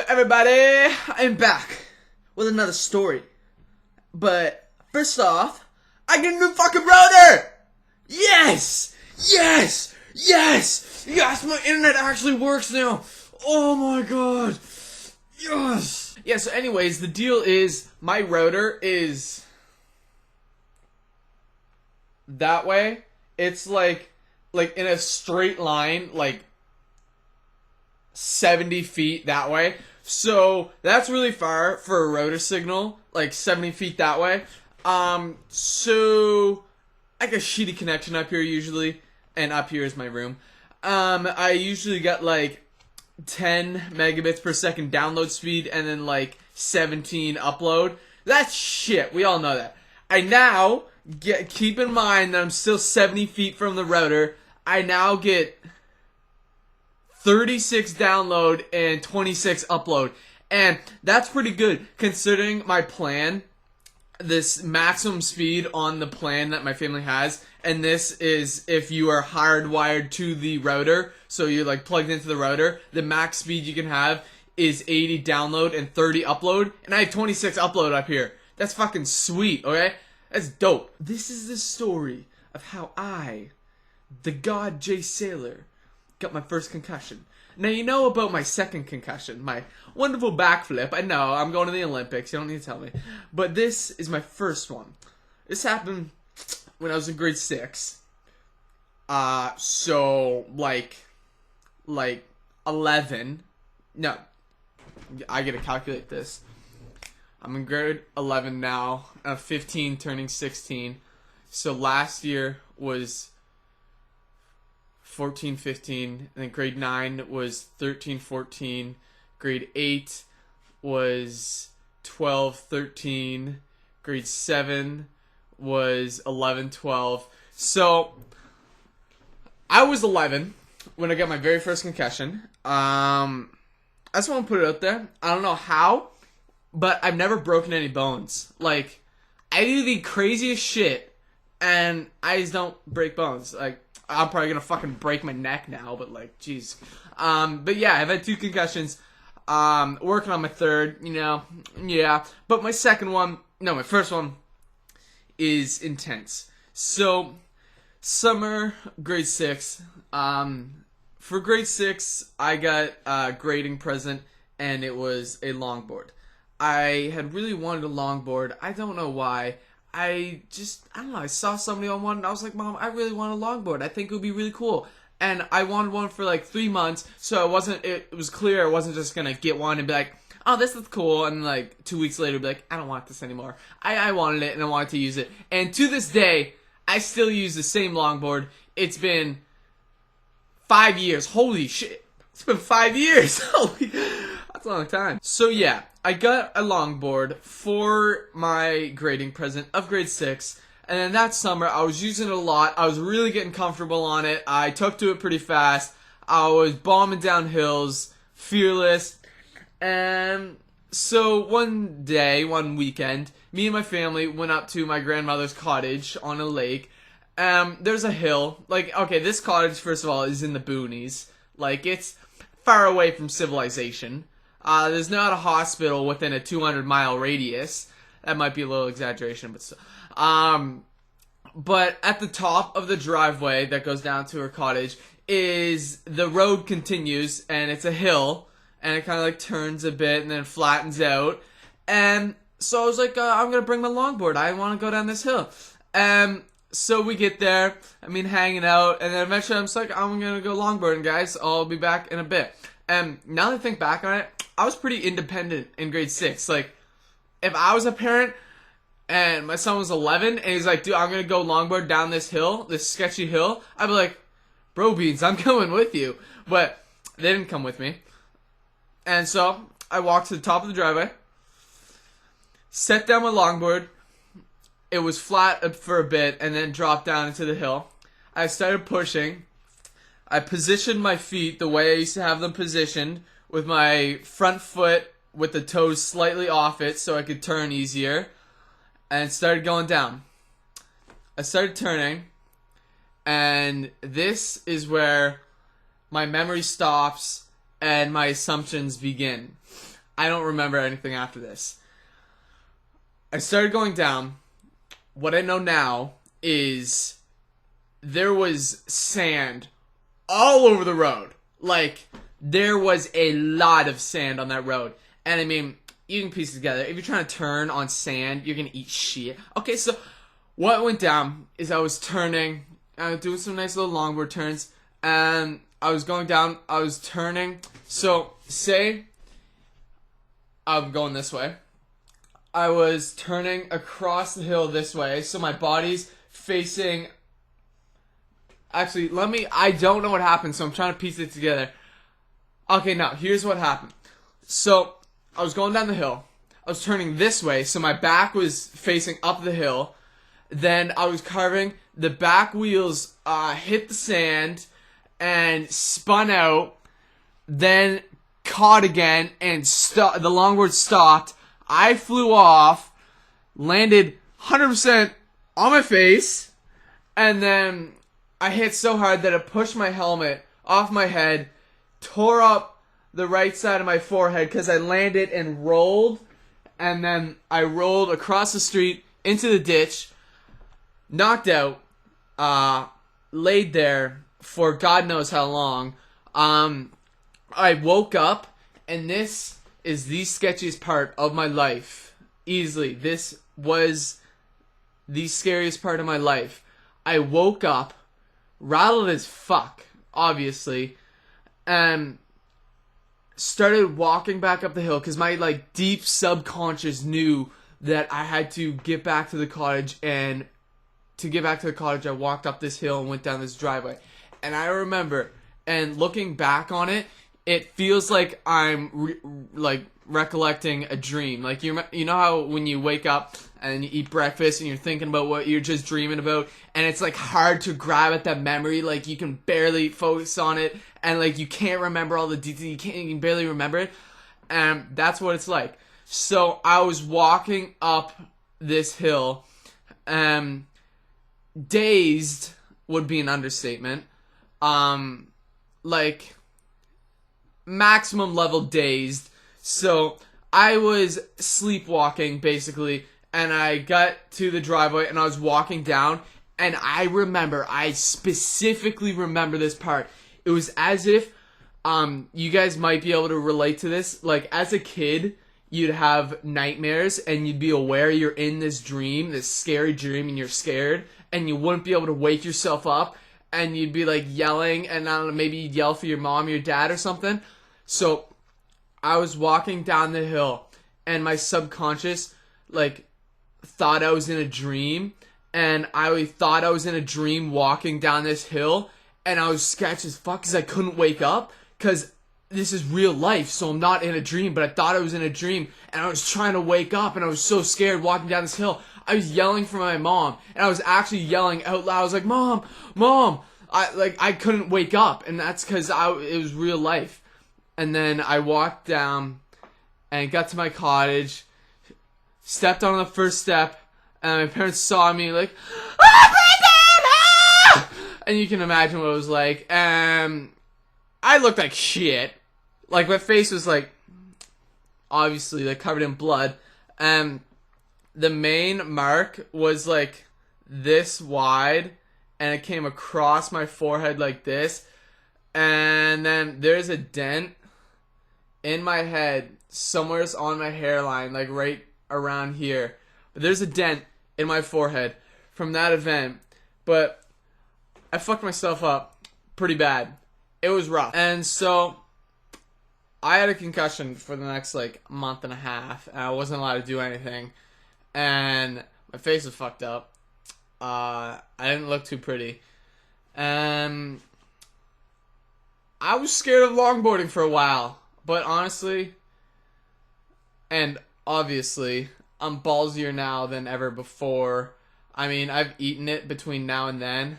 everybody? I'm back with another story. But first off, I get a new fucking router! Yes! Yes! Yes! Yes! My internet actually works now! Oh my god! Yes! Yeah, so anyways, the deal is my router is that way. It's like in a straight line, like 70 feet that way. So that's really far for a router signal, like 70 feet that way. So I get a shitty connection up here usually, and up here is my room. I usually get like 10 megabits per second download speed and then like 17 upload. That's shit. We all know that. I now keep in mind that I'm still 70 feet from the router. I now get 36 download and 26 upload. And that's pretty good considering my plan. This maximum speed on the plan that my family has, and this is if you are hardwired to the router, so you're like plugged into the router, the max speed you can have is 80 download and 30 upload, and I have 26 upload up here. That's fucking sweet, okay? That's dope. This is the story of how I, the god Jay Sailor, got my first concussion. Now you know about my second concussion, my wonderful backflip. I know, I'm going to the Olympics, you don't need to tell me. But this is my first one. This happened when I was in grade 6. So like 11. No, I gotta calculate this. I'm in grade 11 now. 15 turning 16. So last year was 14, 15, and then grade 9 was 13, 14, grade 8 was 12, 13, grade 7 was 11, 12. So, I was 11 when I got my very first concussion. I just want to put it out there. I don't know how, but I've never broken any bones. Like, I do the craziest shit, and I just don't break bones. Like, I'm probably gonna fucking break my neck now, but like, jeez. But yeah, I've had 2 concussions. Working on my third, yeah. But my my first one is intense. So, summer, grade 6. For grade 6, I got a grading present, and it was a longboard. I had really wanted a longboard. I don't know why. I don't know, I saw somebody on one and I was like, Mom, I really want a longboard. I think it would be really cool. And I wanted one for like 3 months, so it was clear I wasn't just gonna get one and be like, oh, this is cool, and like 2 weeks later be like, I don't want this anymore. I wanted it and I wanted to use it. And to this day, I still use the same longboard. It's been 5 years. Holy shit. It's been 5 years. Holy, that's a long time. So yeah, I got a longboard for my grading present of grade 6, and then that summer I was using it a lot. I was really getting comfortable on it. I took to it pretty fast. I was bombing down hills, fearless. And so one weekend, me and my family went up to my grandmother's cottage on a lake. There's a hill. Like, okay, this cottage, first of all, is in the boonies. Like, it's far away from civilization. There's not a hospital within a 200-mile radius. That might be a little exaggeration, but still. But at the top of the driveway that goes down to her cottage is the road continues, and it's a hill, and it kind of like turns a bit and then flattens out. And so I was like, I'm gonna bring my longboard. I want to go down this hill. So we get there, hanging out, and then eventually I'm just like, I'm gonna go longboarding, guys. I'll be back in a bit. And now that I think back on it, I was pretty independent in grade 6. Like, if I was a parent and my son was 11 and he's like, dude, I'm gonna go longboard down this hill, this sketchy hill, I'd be like, bro beans, I'm coming with you. But they didn't come with me. And so I walked to the top of the driveway, set down my longboard. It was flat for a bit and then dropped down into the hill. I started pushing. I positioned my feet the way I used to have them positioned, with my front foot with the toes slightly off it so I could turn easier, and started going down. I started turning, and this is where my memory stops and my assumptions begin. I don't remember anything after this. I started going down. What I know now is there was sand all over the road. Like, there was a lot of sand on that road. And I mean, you can piece it together. If you're trying to turn on sand, you're going to eat shit. Okay, so what went down is I was turning. I was doing some nice little longboard turns. And I was going down. I was turning. So, say I'm going this way. I was turning across the hill this way. So my body's facing... Actually, I don't know what happened, so I'm trying to piece it together. Okay, now, here's what happened. So, I was going down the hill. I was turning this way, so my back was facing up the hill. Then I was carving. The back wheels hit the sand and spun out. Then caught again and the longboard stopped. I flew off, landed 100% on my face, and then I hit so hard that it pushed my helmet off my head, tore up the right side of my forehead because I landed and rolled, and then I rolled across the street into the ditch, knocked out, laid there for God knows how long. I woke up, and this is the sketchiest part of my life. Easily. This was the scariest part of my life. I woke up, rattled as fuck, obviously, and started walking back up the hill because my like deep subconscious knew that I had to get back to the cottage, and to get back to the cottage I walked up this hill and went down this driveway. And I remember, and looking back on it, it feels like I'm recollecting a dream. Like you know how when you wake up and you eat breakfast and you're thinking about what you're just dreaming about, and it's like hard to grab at that memory. Like you can barely focus on it, and like you can't remember all the details. You can barely remember it, and that's what it's like. So I was walking up this hill, dazed would be an understatement. Like maximum level dazed. So I was sleepwalking basically, and I got to the driveway and I was walking down, and I specifically remember this part. It was as if you guys might be able to relate to this. Like as a kid, you'd have nightmares and you'd be aware you're in this dream, this scary dream, and you're scared, and you wouldn't be able to wake yourself up, and you'd be like yelling, and I don't know, maybe you'd yell for your mom or your dad or something. So I was walking down the hill, and my subconscious like thought I was in a dream, and I thought I was in a dream walking down this hill, and I was sketched as fuck because I couldn't wake up because this is real life, so I'm not in a dream, but I thought I was in a dream, and I was trying to wake up, and I was so scared walking down this hill. I was yelling for my mom, and I was actually yelling out loud. I was like, "Mom, Mom!" I couldn't wake up, and that's because it was real life. And then I walked down and got to my cottage, stepped on the first step, and my parents saw me like, "Ah, Brandon! Ah!" And you can imagine what it was like. I looked like shit. Like my face was like, obviously like covered in blood. The main mark was like this wide, and it came across my forehead like this. And then there's a dent in my head, somewhere on my hairline, like right around here. But there's a dent in my forehead from that event. But I fucked myself up pretty bad. It was rough. And so I had a concussion for the next like month and a half, and I wasn't allowed to do anything. And my face was fucked up. I didn't look too pretty. And I was scared of longboarding for a while. But honestly, and obviously, I'm ballsier now than ever before. I mean, I've eaten it between now and then.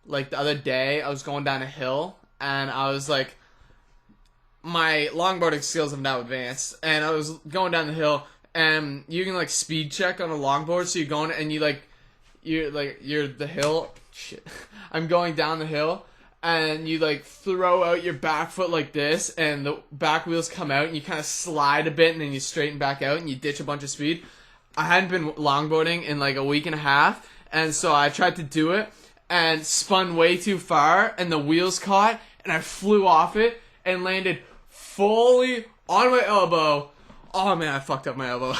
Like the other day, I was going down a hill, and I was like, my longboarding skills have now advanced, and I was going down the hill, and you can like speed check on a longboard, so you're going, and you're the hill, shit, I'm going down the hill, and you like throw out your back foot like this, and the back wheels come out, and you kind of slide a bit, and then you straighten back out, and you ditch a bunch of speed. I hadn't been longboarding in like a week and a half, and so I tried to do it, and spun way too far, and the wheels caught, and I flew off it, and landed fully on my elbow. Oh man, I fucked up my elbow.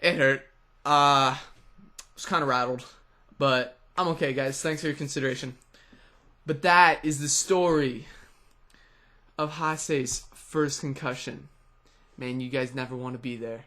It hurt. I was kind of rattled, but I'm okay, guys. Thanks for your consideration. But that is the story of Hase's first concussion. Man, you guys never want to be there.